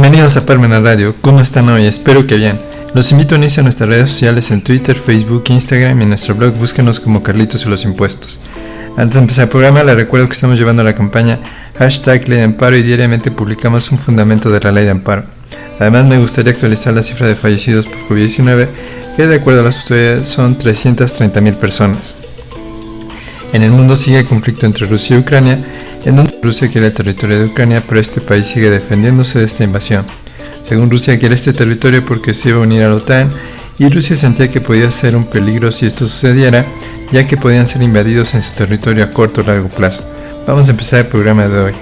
Bienvenidos a Parmenas Radio, ¿cómo están hoy? Espero que bien. Los invito a unirse a nuestras redes sociales en Twitter, Facebook, Instagram y en nuestro blog búsquenos como Carlitos y los Impuestos. Antes de empezar el programa les recuerdo que estamos llevando la campaña #Ley de Amparo y diariamente publicamos un fundamento de la Ley de Amparo. Además me gustaría actualizar la cifra de fallecidos por COVID-19 que de acuerdo a las autoridades son 330,000 personas. En el mundo sigue el conflicto entre Rusia y Ucrania, en donde Rusia quiere el territorio de Ucrania, pero este país sigue defendiéndose de esta invasión. Según Rusia quiere este territorio porque se iba a unir a la OTAN y Rusia sentía que podía ser un peligro si esto sucediera, ya que podían ser invadidos en su territorio a corto o largo plazo. Vamos a empezar el programa de hoy.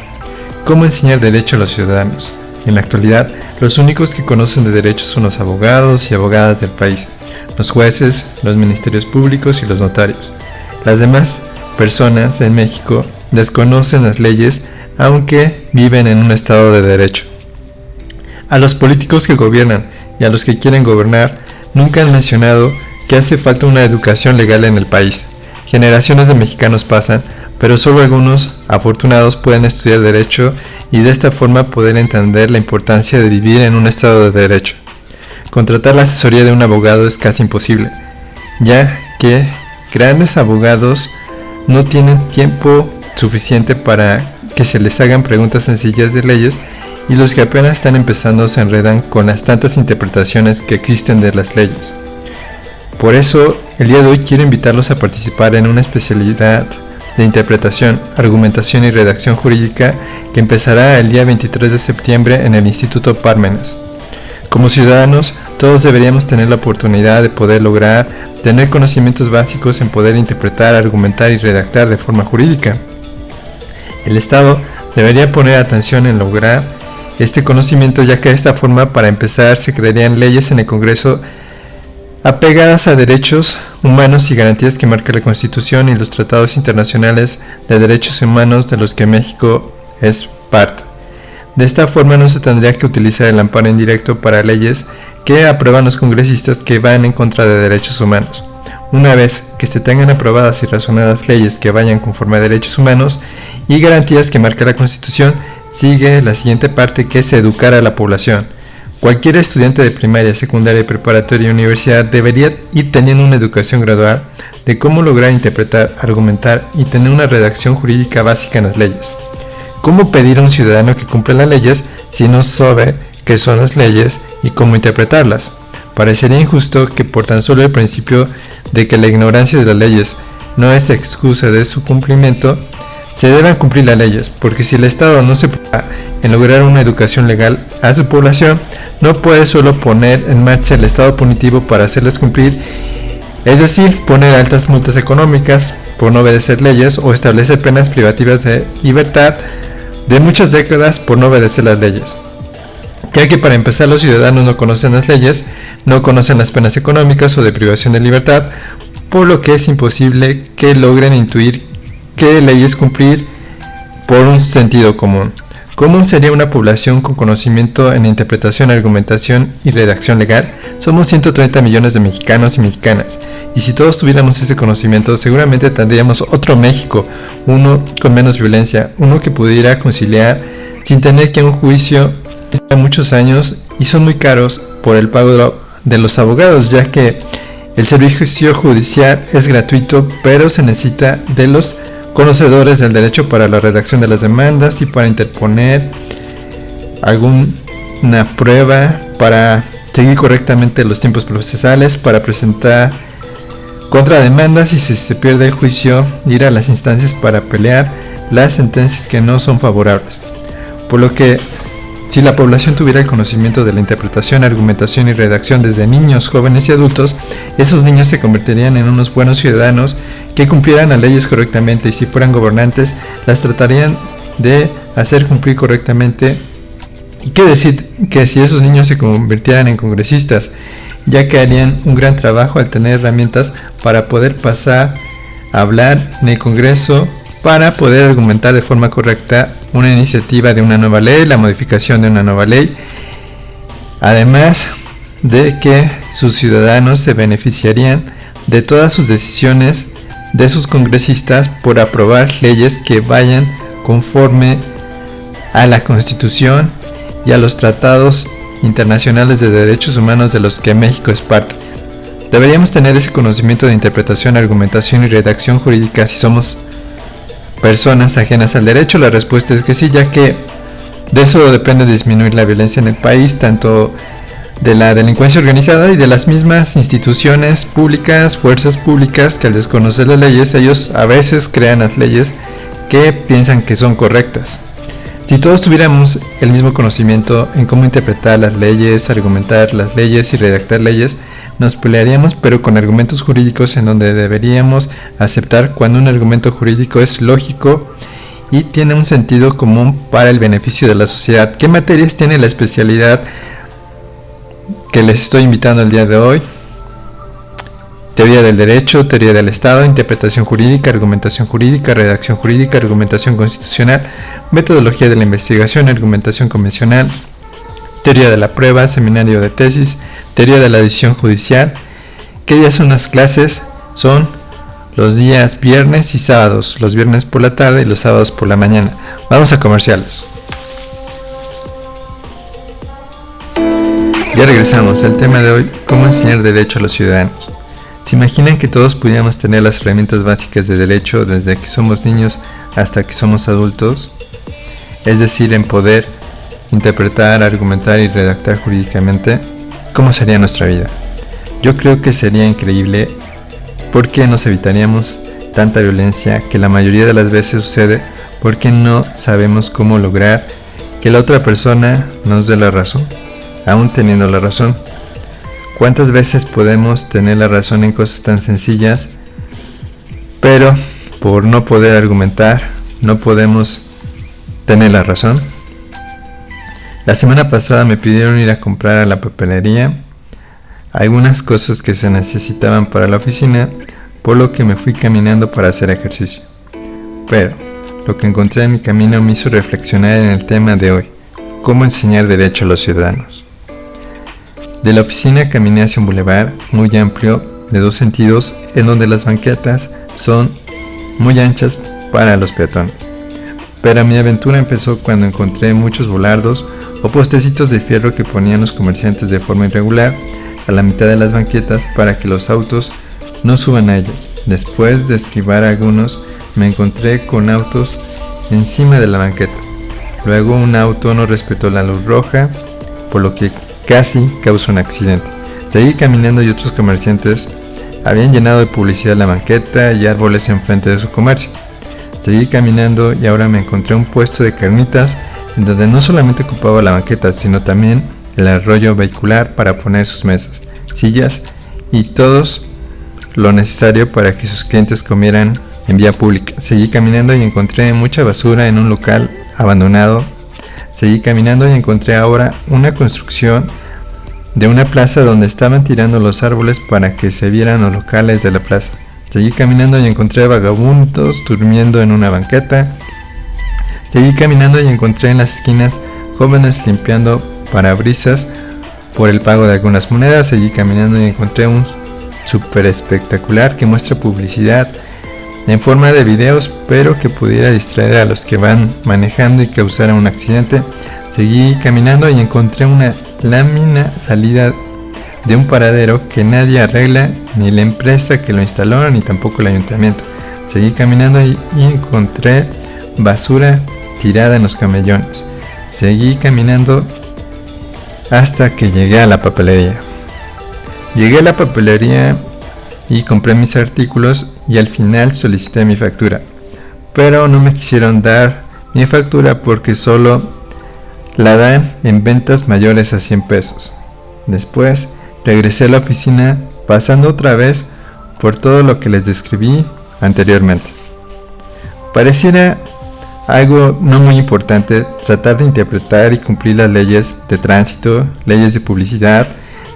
¿Cómo enseñar derecho a los ciudadanos? En la actualidad, los únicos que conocen de derechos son los abogados y abogadas del país, los jueces, los ministerios públicos y los notarios. Las demás personas en México desconocen las leyes, aunque viven en un estado de derecho. A los políticos que gobiernan y a los que quieren gobernar nunca han mencionado que hace falta una educación legal en el país. Generaciones de mexicanos pasan, pero solo algunos afortunados pueden estudiar derecho y de esta forma poder entender la importancia de vivir en un estado de derecho. Contratar la asesoría de un abogado es casi imposible, ya que grandes abogados no tienen tiempo suficiente para que se les hagan preguntas sencillas de leyes y los que apenas están empezando se enredan con las tantas interpretaciones que existen de las leyes. Por eso, el día de hoy quiero invitarlos a participar en una especialidad de interpretación, argumentación y redacción jurídica que empezará el día 23 de septiembre en el Instituto Parmenas. Como ciudadanos, todos deberíamos tener la oportunidad de poder lograr tener conocimientos básicos en poder interpretar, argumentar y redactar de forma jurídica. El Estado debería poner atención en lograr este conocimiento, ya que de esta forma, para empezar, se crearían leyes en el Congreso apegadas a derechos humanos y garantías que marca la Constitución y los tratados internacionales de derechos humanos de los que México es parte. De esta forma no se tendría que utilizar el amparo indirecto para leyes que aprueban los congresistas que van en contra de derechos humanos. Una vez que se tengan aprobadas y razonadas leyes que vayan conforme a derechos humanos y garantías que marca la Constitución, sigue la siguiente parte, que es educar a la población. Cualquier estudiante de primaria, secundaria, preparatoria y universidad debería ir teniendo una educación gradual de cómo lograr interpretar, argumentar y tener una redacción jurídica básica en las leyes. ¿Cómo pedir a un ciudadano que cumpla las leyes si no sabe qué son las leyes y cómo interpretarlas? Parecería injusto que por tan solo el principio de que la ignorancia de las leyes no es excusa de su cumplimiento, se deban cumplir las leyes, porque si el Estado no se preocupa en lograr una educación legal a su población, no puede solo poner en marcha el Estado punitivo para hacerlas cumplir, es decir, poner altas multas económicas por no obedecer leyes o establecer penas privativas de libertad de muchas décadas por no obedecer las leyes. Ya que para empezar los ciudadanos no conocen las leyes, no conocen las penas económicas o de privación de libertad, por lo que es imposible que logren intuir qué leyes cumplir por un sentido común. ¿Cómo sería una población con conocimiento en interpretación, argumentación y redacción legal? Somos 130 millones de mexicanos y mexicanas, y si todos tuviéramos ese conocimiento, seguramente tendríamos otro México, uno con menos violencia, uno que pudiera conciliar sin tener que un juicio de muchos años y son muy caros por el pago de los abogados, ya que el servicio judicial es gratuito, pero se necesita de los conocedores del derecho para la redacción de las demandas y para interponer alguna prueba, para seguir correctamente los tiempos procesales, para presentar contrademandas y si se pierde el juicio, ir a las instancias para pelear las sentencias que no son favorables. Por lo que, si la población tuviera el conocimiento de la interpretación, argumentación y redacción desde niños, jóvenes y adultos, esos niños se convertirían en unos buenos ciudadanos que cumplieran las leyes correctamente y si fueran gobernantes, las tratarían de hacer cumplir correctamente. Y qué decir que si esos niños se convirtieran en congresistas, ya que harían un gran trabajo al tener herramientas para poder pasar a hablar en el Congreso, para poder argumentar de forma correcta una iniciativa de una nueva ley, la modificación de una nueva ley, además de que sus ciudadanos se beneficiarían de todas sus decisiones de sus congresistas por aprobar leyes que vayan conforme a la Constitución y a los tratados internacionales de derechos humanos de los que México es parte. ¿Deberíamos tener ese conocimiento de interpretación, argumentación y redacción jurídica si somos personas ajenas al derecho? La respuesta es que sí, ya que de eso depende disminuir la violencia en el país, tanto de la delincuencia organizada y de las mismas instituciones públicas, fuerzas públicas, que al desconocer las leyes, ellos a veces crean las leyes que piensan que son correctas. Si todos tuviéramos el mismo conocimiento en cómo interpretar las leyes, argumentar las leyes y redactar leyes, nos pelearíamos, pero con argumentos jurídicos, en donde deberíamos aceptar cuando un argumento jurídico es lógico y tiene un sentido común para el beneficio de la sociedad. ¿Qué materias tiene la especialidad que les estoy invitando el día de hoy? Teoría del derecho, teoría del Estado, interpretación jurídica, argumentación jurídica, redacción jurídica, argumentación constitucional, metodología de la investigación, argumentación convencional, teoría de la prueba, seminario de tesis, teoría de la decisión judicial. ¿Qué días son las clases? Son los días viernes y sábados, los viernes por la tarde y los sábados por la mañana. Vamos a comerciales. Ya regresamos. El tema de hoy: ¿cómo enseñar derecho a los ciudadanos? ¿Se imaginan que todos pudiéramos tener las herramientas básicas de derecho desde que somos niños hasta que somos adultos? Es decir, en poder interpretar, argumentar y redactar jurídicamente. ¿Cómo sería nuestra vida? Yo creo que sería increíble, porque nos evitaríamos tanta violencia que la mayoría de las veces sucede porque no sabemos cómo lograr que la otra persona nos dé la razón, aún teniendo la razón. ¿Cuántas veces podemos tener la razón en cosas tan sencillas, pero por no poder argumentar no podemos tener la razón? La semana pasada me pidieron ir a comprar a la papelería algunas cosas que se necesitaban para la oficina, por lo que me fui caminando para hacer ejercicio. Pero lo que encontré en mi camino me hizo reflexionar en el tema de hoy: ¿cómo enseñar derecho a los ciudadanos? De la oficina caminé hacia un bulevar muy amplio de dos sentidos, en donde las banquetas son muy anchas para los peatones. Pero mi aventura empezó cuando encontré muchos volardos o postecitos de fierro que ponían los comerciantes de forma irregular a la mitad de las banquetas para que los autos no suban a ellas. Después de esquivar algunos, me encontré con autos encima de la banqueta. Luego un auto no respetó la luz roja, por lo que casi causó un accidente. Seguí caminando y otros comerciantes habían llenado de publicidad la banqueta y árboles enfrente de su comercio. Seguí caminando y ahora me encontré un puesto de carnitas en donde no solamente ocupaba la banqueta, sino también el arroyo vehicular para poner sus mesas, sillas y todos lo necesario para que sus clientes comieran en vía pública. Seguí caminando y encontré mucha basura en un local abandonado. Seguí caminando y encontré ahora una construcción de una plaza donde estaban tirando los árboles para que se vieran los locales de la plaza. Seguí caminando y encontré vagabundos durmiendo en una banqueta. Seguí caminando y encontré en las esquinas jóvenes limpiando parabrisas por el pago de algunas monedas. Seguí caminando y encontré un súper espectacular que muestra publicidad en forma de videos, pero que pudiera distraer a los que van manejando y causara un accidente. Seguí caminando y encontré una lámina salida de un paradero que nadie arregla, ni la empresa que lo instaló, ni tampoco el ayuntamiento. Seguí caminando y encontré basura tirada en los camellones. Seguí caminando hasta que llegué a la papelería. Llegué a la papelería y compré mis artículos y al final solicité mi factura, pero no me quisieron dar mi factura porque solo la dan en ventas mayores a 100 pesos. Después regresé a la oficina pasando otra vez por todo lo que les describí anteriormente. Pareciera algo no muy importante tratar de interpretar y cumplir las leyes de tránsito, leyes de publicidad,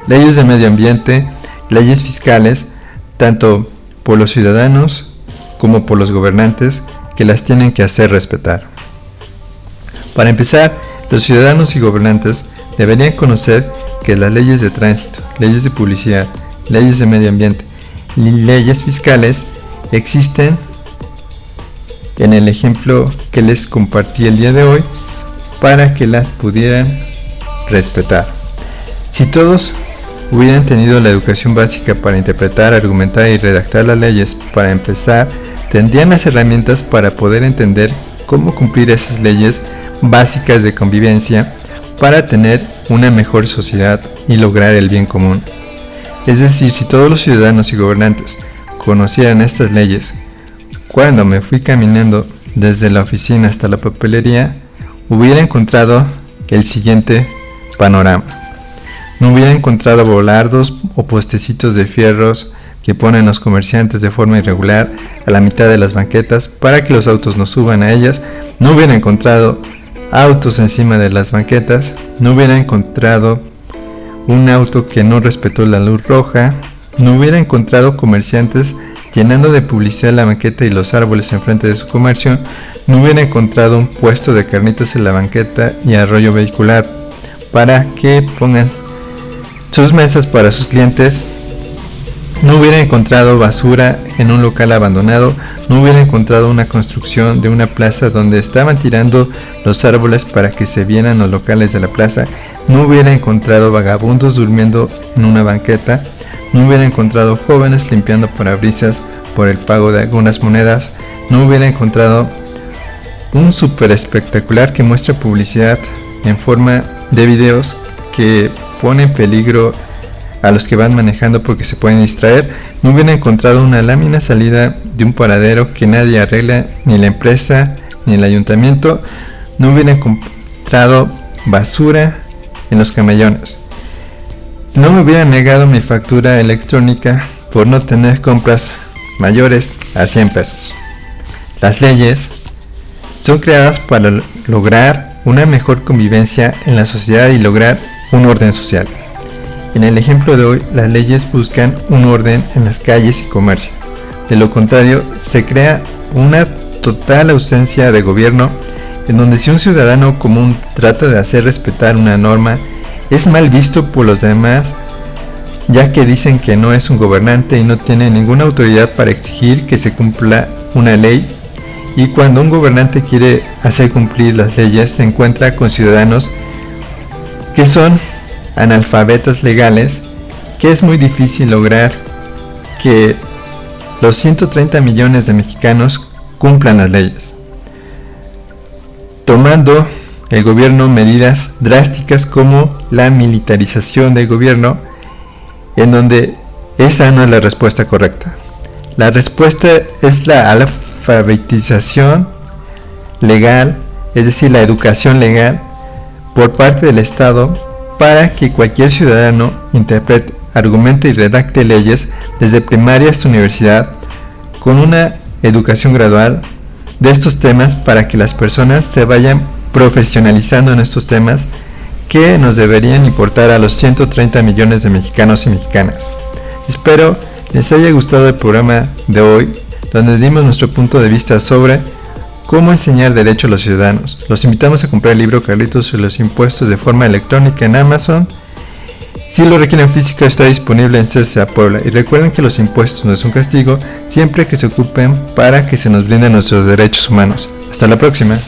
leyes de medio ambiente, leyes fiscales, tanto por los ciudadanos como por los gobernantes, que las tienen que hacer respetar. Para empezar, los ciudadanos y gobernantes deberían conocer que las leyes de tránsito, leyes de publicidad, leyes de medio ambiente y leyes fiscales existen en el ejemplo que les compartí el día de hoy, para que las pudieran respetar. Si todos hubieran tenido la educación básica para interpretar, argumentar y redactar las leyes, para empezar, tendrían las herramientas para poder entender cómo cumplir esas leyes básicas de convivencia para tener una mejor sociedad y lograr el bien común. Es decir, si todos los ciudadanos y gobernantes conocieran estas leyes, cuando me fui caminando desde la oficina hasta la papelería, hubiera encontrado el siguiente panorama. No hubiera encontrado volardos o postecitos de fierros que ponen los comerciantes de forma irregular a la mitad de las banquetas para que los autos no suban a ellas. No hubiera encontrado autos encima de las banquetas. No hubiera encontrado un auto que no respetó la luz roja. No hubiera encontrado comerciantes llenando de publicidad la banqueta y los árboles enfrente de su comercio. No hubiera encontrado un puesto de carnitas en la banqueta y arroyo vehicular para que pongan sus mesas para sus clientes. No hubiera encontrado basura en un local abandonado. No hubiera encontrado una construcción de una plaza donde estaban tirando los árboles para que se vieran los locales de la plaza. No hubiera encontrado vagabundos durmiendo en una banqueta. No hubiera encontrado jóvenes limpiando parabrisas por el pago de algunas monedas. No hubiera encontrado un súper espectacular que muestra publicidad en forma de videos que pone en peligro a los que van manejando porque se pueden distraer. No hubiera encontrado una lámina salida de un paradero que nadie arregla, ni la empresa ni el ayuntamiento. No hubiera encontrado basura en los camellones. No me hubiera negado mi factura electrónica por no tener compras mayores a 100 pesos. Las leyes son creadas para lograr una mejor convivencia en la sociedad y lograr un orden social. En el ejemplo de hoy, las leyes buscan un orden en las calles y comercio. De lo contrario, se crea una total ausencia de gobierno, en donde si un ciudadano común trata de hacer respetar una norma, es mal visto por los demás, ya que dicen que no es un gobernante y no tiene ninguna autoridad para exigir que se cumpla una ley. Y cuando un gobernante quiere hacer cumplir las leyes, se encuentra con ciudadanos que son analfabetas legales, que es muy difícil lograr que los 130 millones de mexicanos cumplan las leyes, tomando el gobierno medidas drásticas como la militarización del gobierno, en donde esa no es la respuesta correcta. La respuesta es la alfabetización legal, es decir, la educación legal por parte del Estado, para que cualquier ciudadano interprete, argumente y redacte leyes desde primaria hasta universidad, con una educación gradual de estos temas, para que las personas se vayan profesionalizando en estos temas que nos deberían importar a los 130 millones de mexicanos y mexicanas. Espero les haya gustado el programa de hoy, donde dimos nuestro punto de vista sobre cómo enseñar derecho a los ciudadanos. Los invitamos a comprar el libro Carlitos y los impuestos de forma electrónica en Amazon. Si lo requieren físico, está disponible en CCA Puebla. Y recuerden que los impuestos no es un castigo, siempre que se ocupen para que se nos brinden nuestros derechos humanos. Hasta la próxima.